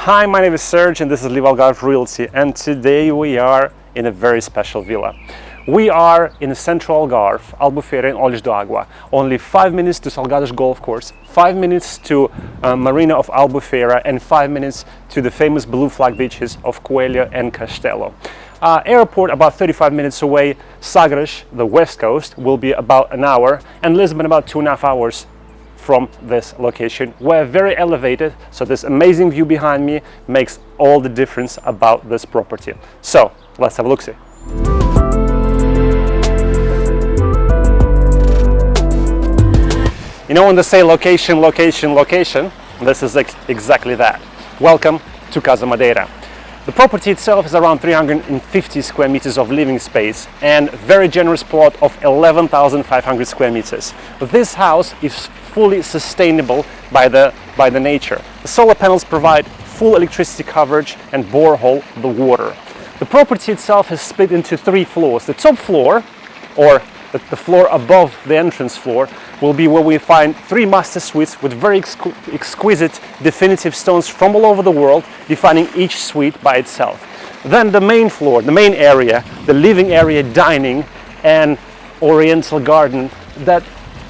Hi, my name is Serge and this is LiveAlgarve Realty, and today we are in a very special villa. We are in the central Algarve, Albufeira in Olhos d'Água. Only 5 minutes to Salgadas Golf Course, 5 minutes to Marina of Albufeira, and 5 minutes to the famous blue flag beaches of Coelho and Castelo. Airport about 35 minutes away. Sagres, the west coast, will be about an hour, and Lisbon about 2.5 hours from this location. We're very elevated, so this amazing view behind me makes all the difference about this property. So let's have a look-see. You know, when they say location, location, location, this is exactly that. Welcome to Casa Madeira. The property itself is around 350 square meters of living space and very generous plot of 11,500 square meters. This house is fully sustainable by the nature. The solar panels provide full electricity coverage and borehole the water. The property itself is split into 3 floors. The top floor, or the floor above the entrance floor, will be where we find 3 master suites with very exquisite definitive stones from all over the world, defining each suite by itself. Then the main floor, the main area, the living area, dining and oriental garden, that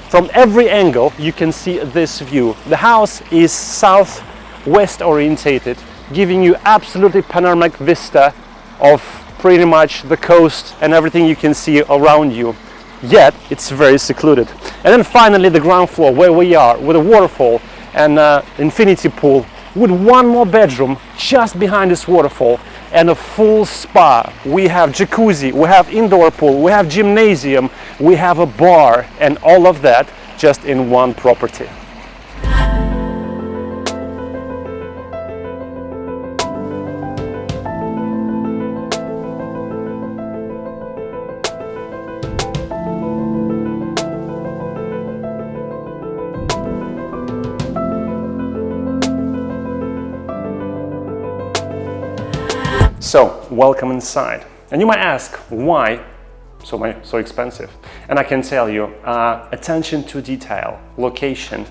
from every angle you can see this view. The house is southwest orientated, giving you absolutely panoramic vista of pretty much the coast and everything you can see around you. Yet it's very secluded. And then finally the ground floor, where we are, with a waterfall and infinity pool, with 1 more bedroom just behind this waterfall and a full spa. We have jacuzzi, we have indoor pool, we have gymnasium, we have a bar, and all of that just in one property. So, welcome inside. And you might ask, why so expensive? And I can tell you, attention to detail, location,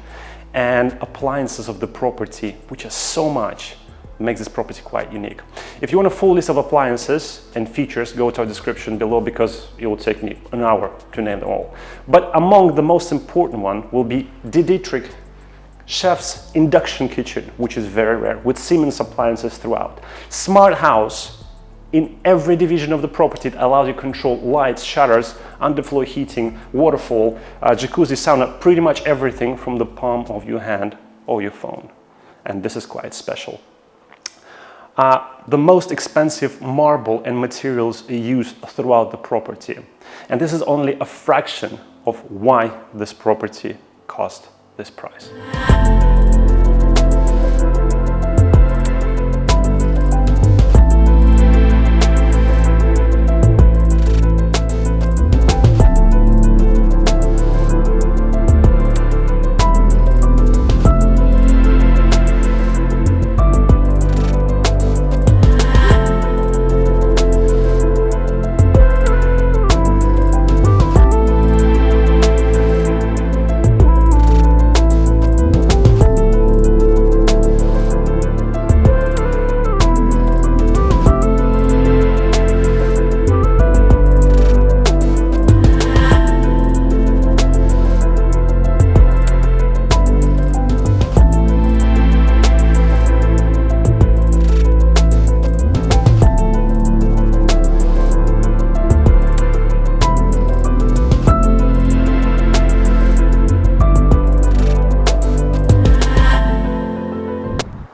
and appliances of the property, which is so much, makes this property quite unique. If you want a full list of appliances and features, go to our description below, because it will take me an hour to name them all. But among the most important one will be Dietrich Chef's induction kitchen, which is very rare, with Siemens appliances throughout. Smart house in every division of the property. It allows you to control lights, shutters, underfloor heating, waterfall, jacuzzi, sauna, pretty much everything from the palm of your hand or your phone. And this is quite special. The most expensive marble and materials are used throughout the property. And this is only a fraction of why this property cost this price.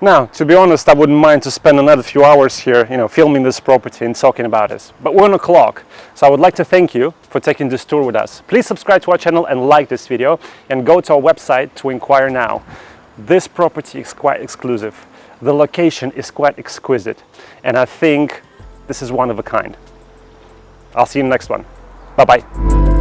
Now, to be honest, I wouldn't mind to spend another few hours here, filming this property and talking about it. But we're on a clock, so I would like to thank you for taking this tour with us. Please subscribe to our channel and like this video, and go to our website to inquire now. This property is quite exclusive. The location is quite exquisite, and I think this is one of a kind. I'll see you in the next one. Bye-bye.